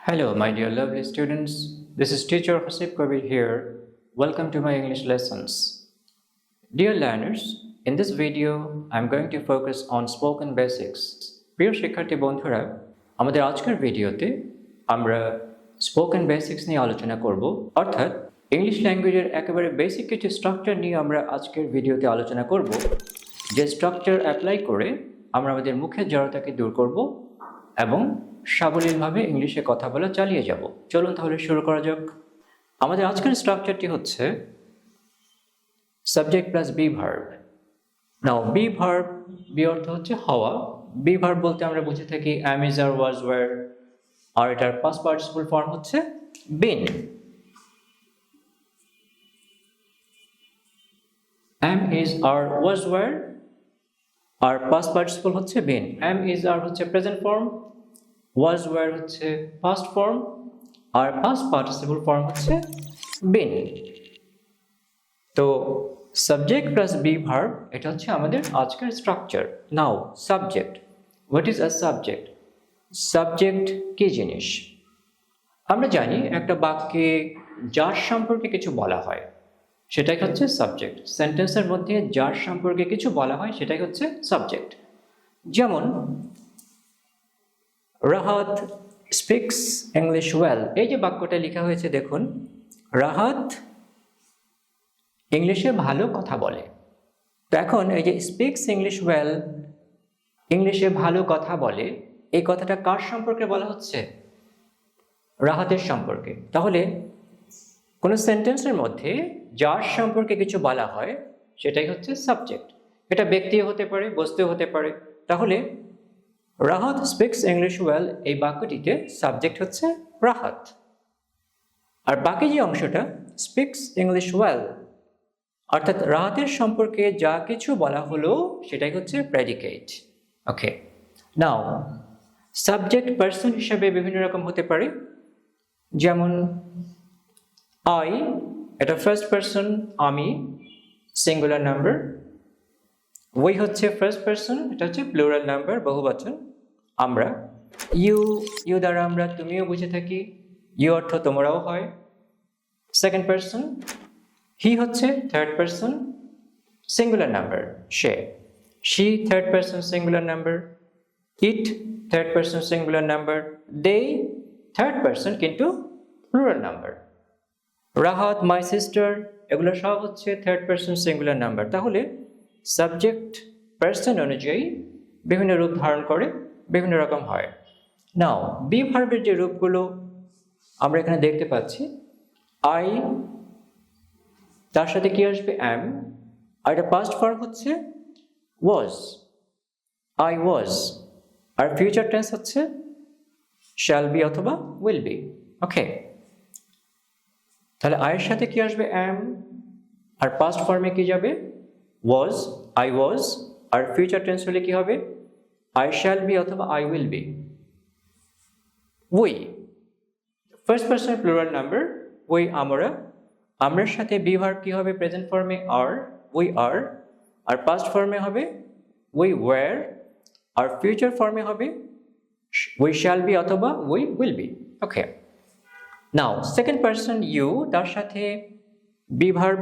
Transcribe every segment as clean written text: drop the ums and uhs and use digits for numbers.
Hello, my dear lovely students. This is teacher Hasib Kabir here. Welcome to my English lessons. Dear learners, in this video, I'm going to focus on spoken basics. প্রিয় শিক্ষার্থী বন্ধুরা, আমাদের আজকের ভিডিওতে আমরা spoken basics নিয়ে আলোচনা করব, অর্থাৎ ইংলিশ ল্যাঙ্গুয়েজের একেবারে বেসিক কিছু স্ট্রাকচার নিয়ে আমরা আজকের ভিডিওতে আলোচনা করব, যে স্ট্রাকচার অ্যাপ্লাই করে আমরা আমাদের মুখের জড়তাকে দূর করব এবং সাবলীলভাবে ইংলিশে কথা বলা চালিয়ে যাব। চলুন তাহলে শুরু করা যাক। আমাদের আজকের স্ট্রাকচারটি হচ্ছে subject plus be verb. Now be verb, be অর্থ হচ্ছে হওয়া। বি ভার্ব বলতে আমরা বুঝে থাকি অ্যাম, ইজ, আর, ওয়াজ, ওয়্যার, আর এটার পাস্ট পার্টিসিপল ফর্ম হচ্ছে been. Am, is, are, was, were, আর পাস্ট পার্টিসিপল হচ্ছে বিন। অ্যাম, ইজ, আর হচ্ছে প্রেজেন্ট ফর্ম, was were হচ্ছে past form, আর past participle form হচ্ছে been। তো subject plus be verb এটা হচ্ছে আমাদের আজকের structure. Now subject, what is a subject? Subject কি জিনিস? আমরা জানি একটা বাক্যে যার সম্পর্কে কিছু বলা হয় সেটাই হচ্ছে সাবজেক্ট। সেন্টেন্সের মধ্যে যার সম্পর্কে কিছু বলা হয় সেটাই হচ্ছে সাবজেক্ট। যেমন রাহাত স্পিক্স ইংলিশ ওয়েল, এই যে বাক্যটা লেখা হয়েছে দেখুন, রাহাত ইংলিশে ভালো কথা বলে। তো এখন এই যে স্পিক্স ইংলিশ ওয়েল, ইংলিশে ভালো কথা বলে, এই কথাটা কার সম্পর্কে বলা হচ্ছে? রাহাতের সম্পর্কে। তাহলে কোনো সেন্টেন্সের মধ্যে যার সম্পর্কে কিছু বলা হয় সেটাই হচ্ছে সাবজেক্ট। এটা ব্যক্তিও হতে পারে, বস্তুও হতে পারে। তাহলে রাহাত স্পিক্স ইংলিশ ওয়েল, এই বাক্যটিতে সাবজেক্ট হচ্ছে রাহাত, আর বাকি যে অংশটা স্পিক্স ইংলিশ ওয়েল, অর্থাৎ রাহাতের সম্পর্কে যা কিছু বলা হলো সেটাই হচ্ছে প্রেডিকেট। ওকে, নাও সাবজেক্ট পার্সন হিসাবে বিভিন্ন রকম হতে পারে। যেমন আই, এটা ফার্স্ট পার্সন, আমি সিঙ্গুলার নাম্বার। ওই হচ্ছে ফার্স্ট পার্সন, এটা হচ্ছে প্লুরাল নাম্বার, বহুবচন। আমরা, ইউ, ইউ দ্বারা আমরা তুমিও বুঝে থাকি, ইউ অর্থ তোমরাও হয়, সেকেন্ড পার্সন। হি হচ্ছে থার্ড পার্সন সিঙ্গুলার নাম্বার, সে। She third person singular number. It third person singular number. They third person কিন্তু plural number. Rahat, my sister, এগুলো সব হচ্ছে থার্ড পার্সন সিঙ্গুলার নাম্বার। তাহলে সাবজেক্ট পার্সন অনুযায়ী বিভিন্ন রূপ ধারণ করে, বিভিন্ন রকম হয়। নাও বি ভার্বের যে রূপগুলো আমরা এখানে দেখতে পাচ্ছি, আই, তার সাথে কি আসবে? অ্যাম, আর এটা পাস্ট ফর্ম হচ্ছে ওয়াজ, আই ওয়াজ, আর ফিউচার টেন্স হচ্ছে শ্যাল বি অথবা উইল বি। ওকে, তাহলে আয়ের সাথে কি আসবে? অ্যাম, আর পাস্ট ফর্মে কি যাবে? ওয়াজ, আই ওয়াজ, আর ফিউচার টেন্স হলে কি হবে? I shall be অথবা I will be। we, first person plural number, we আমরা, আমরার সাথে বি ভার্ব কি হবে? প্রেজেন্ট ফর্মে আর, we are, আর পাস্ট ফর্মে হবে we were, আর ফিউচার ফর্মে হবে we shall be অথবা we will be। Okay, now second person you, তার সাথে বি ভার্ব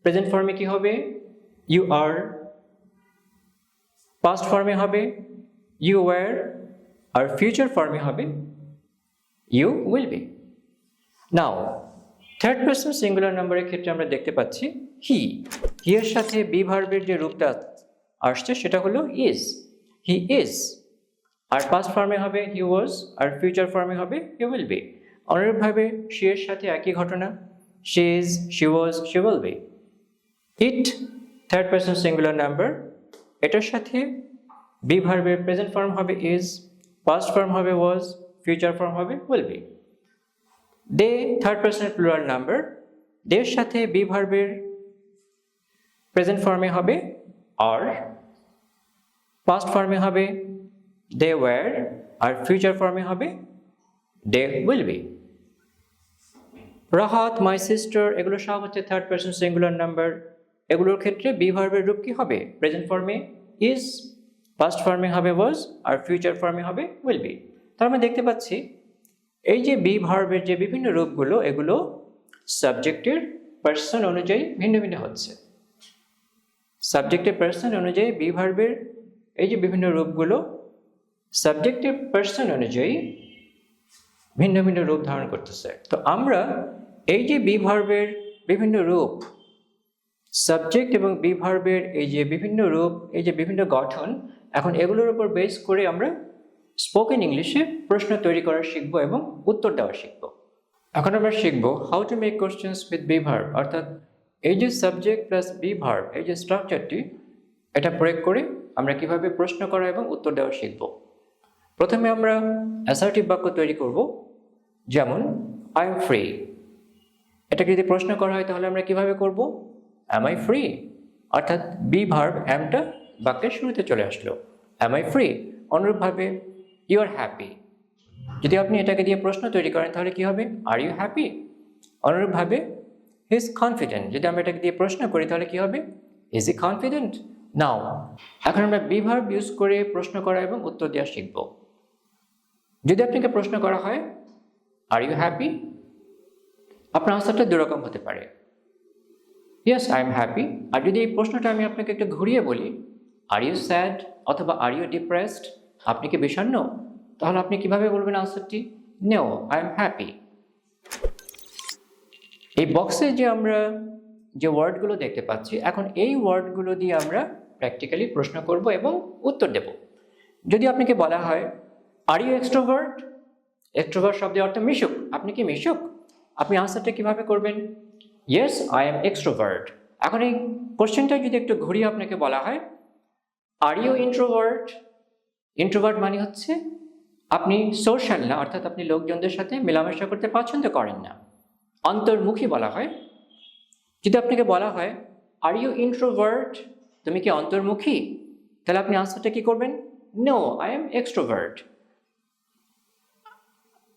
প্রেজেন্ট ফর্মে কি হবে? you are, পাস্ট ফর্মে হবে you were, আর ফিউচার ফর্মে হবে you will be। Now third person singular নাম্বারের ক্ষেত্রে আমরা দেখতে পাচ্ছি হি, হি এর সাথে বি ভার্বের যে রূপটা আসছে সেটা হলো ইজ, হি ইজ, আর পাস্ট ফর্মে হবে হি ওয়াজ, আর ফিউচার ফর্মে হবে হি উইল বি। অনুরূপভাবে শি এর সাথে একই ঘটনা, she is, she was, she will be. It third person singular number, এটার সাথে বি ভার্বের প্রেজেন্ট ফর্ম হবে ইজ, পাস্ট ফর্ম হবে ওয়াজ, ফিউচার ফর্ম হবে will be. They third person plural number, দের সাথে বি ভার্বের প্রেজেন্ট ফর্মে হবে আর, পাস্ট ফর্মে হবে দে ওয়্যার, আর ফিউচার ফর্মে হবে they will be. Rahat, my sister, এগুলো সব হচ্ছে থার্ড পার্সন সিঙ্গুলার নাম্বার। এগুলোর ক্ষেত্রে বি ভার্বের রূপ কি হবে? প্রেজেন্ট ফর্মে ইজ, পাস্ট ফর্মে হবে ওয়াজ, আর ফিউচার ফর্মে হবে উইল বি। তার মানে দেখতে পাচ্ছি এই যে বি ভার্বের যে বিভিন্ন রূপগুলো, এগুলো সাবজেক্টের পার্সন অনুযায়ী ভিন্ন ভিন্ন হচ্ছে। সাবজেক্টের পার্সন অনুযায়ী বি ভার্বের এই যে বিভিন্ন রূপগুলো সাবজেক্টের পার্সন অনুযায়ী ভিন্ন ভিন্ন রূপ ধারণ করতেছে। তো আমরা এই যে বি ভার্বের বিভিন্ন রূপ, সাবজেক্ট এবং বি ভার্বের এই যে বিভিন্ন রূপ, এই যে বিভিন্ন গঠন, এখন এগুলোর উপর বেস করে আমরা স্পোকেন ইংলিশে প্রশ্ন তৈরি করা শিখব এবং উত্তর দেওয়া শিখব। এখন আমরা শিখব how to make questions with be verb, অর্থাৎ এই যে সাবজেক্ট প্লাস বি ভার্ব, এই যে স্ট্রাকচারটি, এটা প্রয়োগ করে আমরা কিভাবে প্রশ্ন করা এবং উত্তর দেওয়া শিখব। প্রথমে আমরা অ্যাসার্টিভ বাক্য তৈরি করব, যেমন আই এম ফ্রি। এটাকে যদি প্রশ্ন করা হয় তাহলে আমরা কিভাবে করব? অ্যাম আই ফ্রি, অর্থাৎ বি ভার্ব অ্যামটা বাক্যের শুরুতে চলে আসলো, অ্যাম আই ফ্রি। অনুরূপভাবে ইউ আর হ্যাপি, যদি আপনি এটাকে দিয়ে প্রশ্ন তৈরি করেন তাহলে কি হবে? Are you happy. অনুরূপভাবে হি ইজ কনফিডেন্ট, যদি আমরা এটাকে দিয়ে প্রশ্ন করি তাহলে কি হবে? Is E confident? নাও এখন আমরা বি ভার্ব ইউজ করে প্রশ্ন করা এবং উত্তর দেওয়া শিখব। যদি আপনাকে প্রশ্ন করা হয় আর ইউ হ্যাপি, আপনার আনসারটা দুরকম হতে পারে, ইয়েস আই এম হ্যাপি। আর যদি এই প্রশ্নটা আমি আপনাকে একটু ঘুরিয়ে বলি, আর ইউ স্যাড অথবা আর ইউ ডিপ্রেসড, আপনি কি বিষণ্ণ, তাহলে আপনি কিভাবে বলবেন আনসারটি? No I am happy. এই বক্সে যে আমরা যে ওয়ার্ডগুলো দেখতে পাচ্ছি, এখন এই ওয়ার্ডগুলো দিয়ে আমরা প্র্যাকটিক্যালি প্রশ্ন করব এবং উত্তর দেব। যদি আপনাকে বলা হয় আর ইউ এক্সট্রোভার্ট, এক্সট্রোভার্ট শব্দের অর্থ মিশুক, আপনি কি মিশুক, আপনি আনসারটা কিভাবে করবেন? Yes I am extrovert. এখন এই কোশ্চেনটা যদি একটু ঘুরিয়ে আপনাকে বলা হয় আর ইউ ইন্ট্রোভার্ট, ইন্ট্রোভার্ট মানে হচ্ছে আপনি সোশ্যাল না, অর্থাৎ আপনি লোকজনদের সাথে মেলামেশা করতে পছন্দ করেন না, অন্তর্মুখী বলা হয়। যদি আপনাকে বলা হয় আর ইউ ইন্ট্রোভার্ট, তুমি কি অন্তর্মুখী, তাহলে আপনি আনসারটা কি করবেন? No I am extrovert.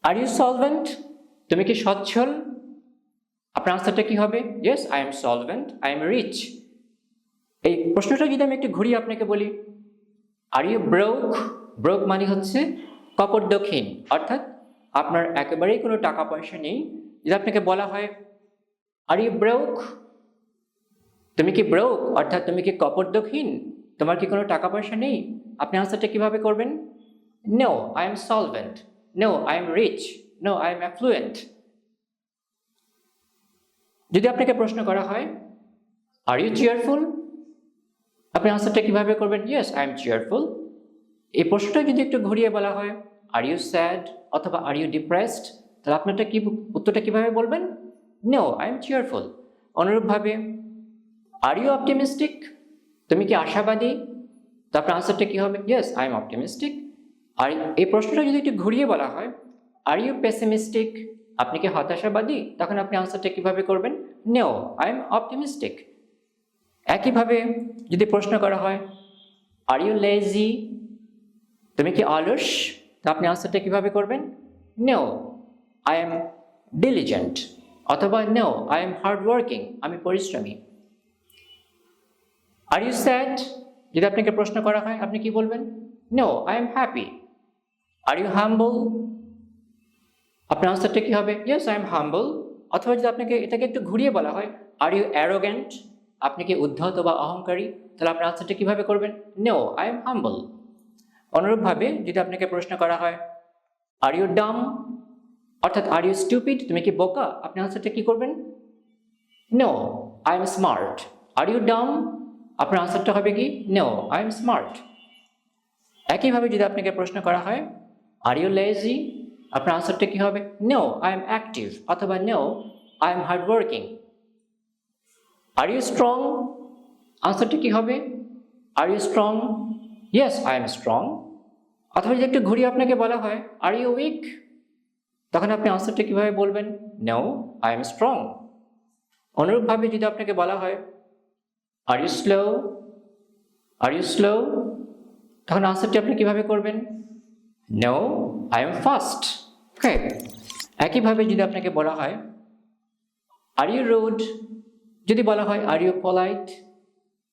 Are you solvent, তুমি কি সচ্ছল, আপনার আনসারটা কি হবে? Yes I am solvent, I am rich. এই প্রশ্নটা যদি আমি একটু ঘুরিয়ে আপনাকে বলি আর ইউ ব্রোক, ব্রোক মানে হচ্ছে কপর্দক্ষিণ, অর্থাৎ আপনার একেবারেই কোনো টাকা পয়সা নেই। যদি আপনাকে বলা হয় আর ইউ ব্রোক, তুমি কি ব্রোক, অর্থাৎ তুমি কি কপর্দক্ষিণ, তোমার কি কোনো টাকা পয়সা নেই, আপনি আনসারটা কিভাবে করবেন? No I am solvent, no I am rich, no I am affluent. যদি আপনাকে প্রশ্ন করা হয় আর ইউ চেয়ারফুল, আপনি আনসারটা কিভাবে করবেন? Yes I am cheerful. এই প্রশ্নটা যদি একটু ঘুরিয়ে বলা হয় আর ইউ স্যাড অথবা আর ইউ ডিপ্রেসড, তাহলে আপনারটা কি উত্তরটা কিভাবে বলবেন? No I am cheerful. অনুরূপভাবে আর ইউ অপটিমিস্টিক, তুমি কি আশাবাদী, তো আপনার আনসারটা কি হবে? Yes I am optimistic. আর এই প্রশ্নটা যদি একটু ঘুরিয়ে বলা হয় আর ইউ পেসিমিস্টিক, আপনি কি হতাশাবাদী, তখন আপনি আনসারটা কিভাবে করবেন? No I am optimistic. একইভাবে যদি প্রশ্ন করা হয় আর ইউ লেজি, তুমি কি অলস, তো আপনি আনসারটা কিভাবে করবেন? নো আই এম ডিলিজেন্ট, অথবা no I am hard working, আমি পরিশ্রমী। আর ইউ স্যাড, যদি আপনাকে প্রশ্ন করা হয় আপনি কি বলবেন? No I am happy. আর ইউ হাম্বল, আপনার আনসারটা কি হবে? Yes I am humble. অথবা যদি আপনাকে এটাকে একটু ঘুরিয়ে বলা হয় আর ইউ অ্যারোগ্যান্ট, আপনি কি উদ্ধত বা অহংকারী, তাহলে আপনার আনসারটা কিভাবে করবেন? নো আই এম হাম্বল। অনুরূপভাবে যদি আপনাকে প্রশ্ন করা হয় আর ইউ ডাম, অর্থাৎ আর ইউ স্টুপিড, তুমি কি বোকা, আপনি আনসারটা কি করবেন? No I am smart. Are you dumb, আপনার আনসারটা হবে কি? No I am smart. একইভাবে যদি আপনাকে প্রশ্ন করা হয় আর ইউ লেজি, আপনার আনসারটা কি হবে? নো আই এম অ্যাক্টিভ, অথবা no I am hard working. Are you strong, আনসারটা কি হবে? Are you strong? Yes I am strong. অথবা যদি একটু ঘুরিয়ে আপনাকে বলা হয় আর ইউ উইক, তখন আপনি আনসারটা কিভাবে বলবেন? No I am strong. অনুরূপভাবে যদি আপনাকে বলা হয় are you slow, are you slow, তখন আনসারটি আপনি কিভাবে করবেন? No I am fast. Okay. একইভাবে যদি আপনাকে বলা হয় আর ইউ রুড, যদি বলা হয় are you polite,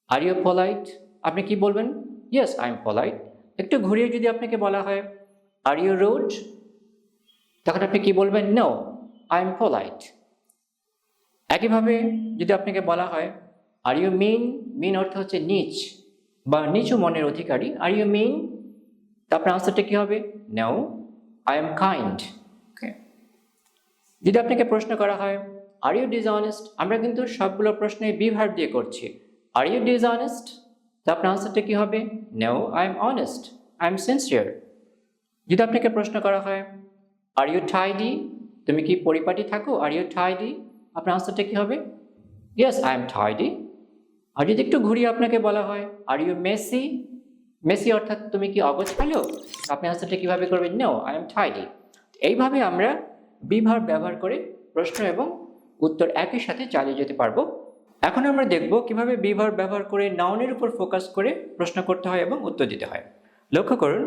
are you polite, আপনি কি বলবেন? Yes I am polite. একটু ঘুরিয়ে যদি আপনাকে বলা হয় আর ইউ রুড, তখন আপনি কি বলবেন? No, I am polite. একইভাবে যদি আপনাকে বলা হয় আর ইউ মিন, মিন অর্থ হচ্ছে নিচ বা নিচু মনের অধিকারী, আর ইউ মিন, তা আপনার আনসারটা কি হবে? No, I am kind. Okay. যদি আপনাকে প্রশ্ন করা হয় আর ইউ ডিসঅনেস্ট, আমরা কিন্তু সবগুলো প্রশ্নে বি ভার্ব দিয়ে করছি। আর ইউ ডিসঅনেস্ট, তা আপনার আনসারটা কি হবে? No, I am honest, I am sincere. যদি আপনাকে প্রশ্ন করা হয় আর ইউ টাইডি, তুমি কি পরিপাটি থাকো? আর ইউ টাইডি, আপনার আনসারটা কি হবে? Yes, I am tidy. আর যদি একটু ঘুরিয়ে আপনাকে বলা হয় আর ইউ মেসি, মেসি অর্থাৎ তুমি কি অগোছালো, আপনি আনসারটা কিভাবে করবেন? No, I am tidy. এইভাবে আমরা বি ভার্ব ব্যবহার করে প্রশ্ন এবং উত্তর একই সাথে চালিয়ে যেতে পারবো। এখন আমরা দেখব কিভাবে বি ভার্ব ব্যবহার করে নাউনের উপর ফোকাস করে প্রশ্ন করতে হয় এবং উত্তর দিতে হয়। লক্ষ্য করুন,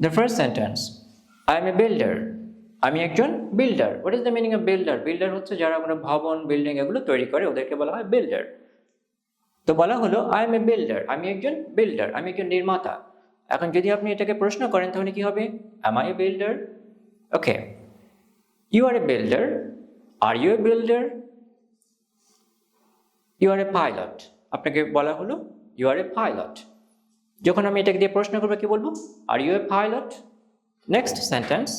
the first sentence, I am A builder, আমি একজন builder. What is the meaning of builder? Builder হচ্ছে যারা কোনো ভবন, বিল্ডিং এগুলো তৈরি করে, ওদেরকে বলা হয় বিল্ডার। তো বলা হলো আই এম এ বিল্ডার, আমি একজন বিল্ডার, আমি একজন নির্মাতা। এখন যদি আপনি এটাকে প্রশ্ন করেন তাহলে কি হবে? Am I a builder? Okay, you are a builder, are you a builder? You are a pilot, আপনাকে বলা হলো ইউ আর এ পাইলট। যখন আমি এটাকে দিয়ে প্রশ্ন করবো কি বলবো? Are you a pilot? Next sentence,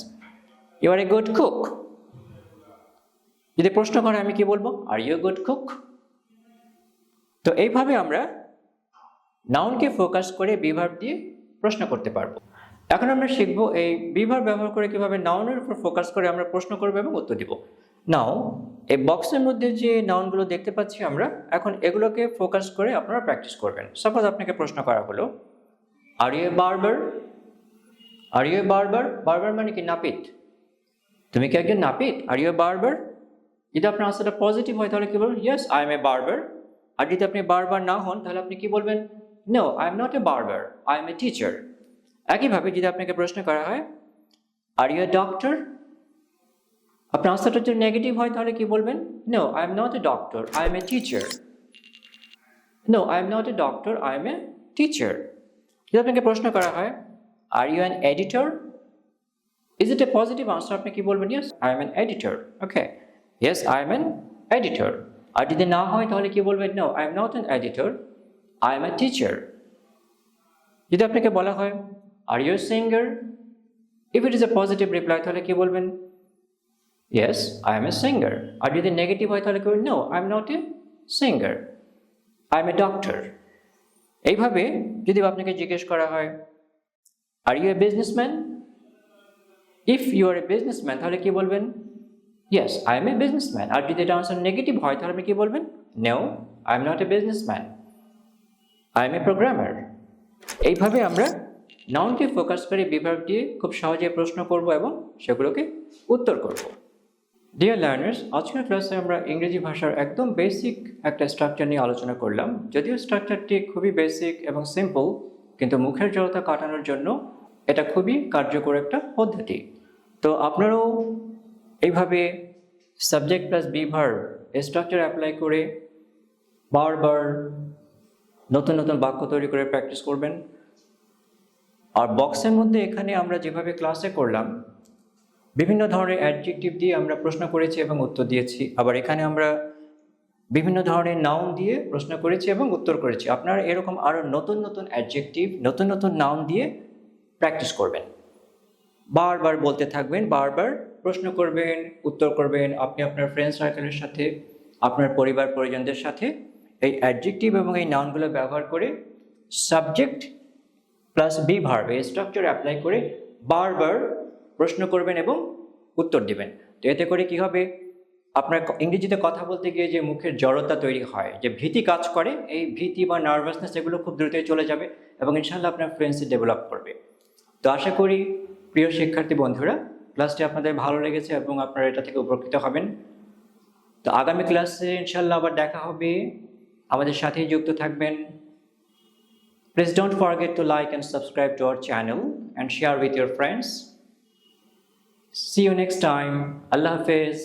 you are a good cook, যদি প্রশ্ন করে আমি কি বলবো? Are you a good cook? তো এইভাবে আমরা নাউনকে ফোকাস করে বি ভার্ব দিয়ে প্রশ্ন করতে পারবো। এখন আমরা শিখবো এই বি ভার্ব ব্যবহার করে কিভাবে নাউনের উপর ফোকাস করে আমরা প্রশ্ন করবো এবং উত্তর দিব। নাও এই বক্সের মধ্যে যে নাউনগুলো দেখতে পাচ্ছি আমরা, এখন এগুলোকে ফোকাস করে আপনারা প্র্যাকটিস করবেন। সাপোজ আপনাকে প্রশ্ন করা হলো are you a barber? Are you a barber? Barber মানে কি? নাপিত। তুমি কি একজন নাপিত? Are you a barber? যদি আপনার আনসারটা পজিটিভ হয় তাহলে কি বলবেন? Yes, I am a barber. আর যদি আপনি বার্বার না হন তাহলে আপনি কি বলবেন? No, I am not a barber, I am a teacher. একইভাবে যদি আপনাকে প্রশ্ন করা হয় আর ইউ এ ডক্টর? আপনার আনসারটা যদি নেগেটিভ হয় তাহলে কি বলবেন? No, I am not a doctor, I am a teacher. No, I am not a doctor, I am a teacher. যদি আপনাকে প্রশ্ন করা হয় are you an editor? Is it a positive answer? আপনি কি বলবেন? Yes, I am an editor. Okay, yes, I am an editor. আর যদি না হয় তাহলে কি বলবেন? No, I am not an editor, I am a teacher. যদি আপনাকে বলা হয় are you a singer? If it is a positive reply তাহলে কি বলবেন? Yes, I am a singer. আর যদি নেগেটিভ হয় তাহলে কি বলবেন? No, I am not a singer, I am a doctor. এইভাবে যদি আপনাকে জিজ্ঞেস করা হয় are you a businessman? If you are a businessman তাহলে কি বলবেন? Yes, I am a businessman. আর যদি এটা আনসার নেগেটিভ হয় তাহলে আপনি কি বলবেন? No, I am not a businessman, I am a programmer. এইভাবে আমরা নাউনকে ফোকাস করে বিভাগ দিয়ে খুব সহজে প্রশ্ন করব এবং সেগুলোকে উত্তর করব। ডিয়ার লার্নার্স, আজকের ক্লাসে আমরা ইংরেজি ভাষার একদম বেসিক একটা স্ট্রাকচার নিয়ে আলোচনা করলাম। যদিও স্ট্রাকচারটি খুবই বেসিক এবং সিম্পল, কিন্তু মুখের জড়তা কাটানোর জন্য এটা খুবই কার্যকর একটা পদ্ধতি। তো আপনারাও এইভাবে subject plus be verb structure apply করে বারবার নতুন নতুন বাক্য তৈরি করে প্র্যাকটিস করবেন। আর বক্সের মধ্যে এখানে আমরা যেভাবে ক্লাসে করলাম, বিভিন্ন ধরনের অ্যাডজেক্টিভ দিয়ে আমরা প্রশ্ন করেছি এবং উত্তর দিয়েছি। আবার এখানে আমরা বিভিন্ন ধরনের নাউন দিয়ে প্রশ্ন করেছি এবং উত্তর করেছি। আপনারা এরকম আরও নতুন নতুন অ্যাডজেক্টিভ, নতুন নতুন নাউন দিয়ে প্র্যাকটিস করবেন। বারবার বলতে থাকবেন, বারবার প্রশ্ন করবেন, উত্তর করবেন। আপনি আপনার ফ্রেন্ড সার্কেলের সাথে, আপনার পরিবার পরিজনদের সাথে এই অ্যাডজেক্টিভ এবং এই নাউনগুলো ব্যবহার করে সাবজেক্ট প্লাস বি ভার্ব এই স্ট্রাকচার অ্যাপ্লাই করে বারবার প্রশ্ন করবেন এবং উত্তর দেবেন। তো এতে করে কি হবে? আপনার ইংরেজিতে কথা বলতে গিয়ে যে মুখের জড়তা তৈরি হয়, যে ভীতি কাজ করে, এই ভীতি বা নার্ভাসনেস এগুলো খুব দ্রুতই চলে যাবে এবং ইনশাআল্লাহ আপনার ফ্লুয়েন্সি ডেভেলপ করবে। তো আশা করি প্রিয় শিক্ষার্থী বন্ধুরা, ক্লাসটি আপনাদের ভালো লেগেছে এবং আপনারা এটা থেকে উপকৃত হবেন। তো আগামী ক্লাসে ইনশাআল্লাহ আবার দেখা হবে, আমাদের সাথেই যুক্ত থাকবেন। Please don't forget to like and subscribe to our channel and share with your friends. See you next time. Allah Hafiz.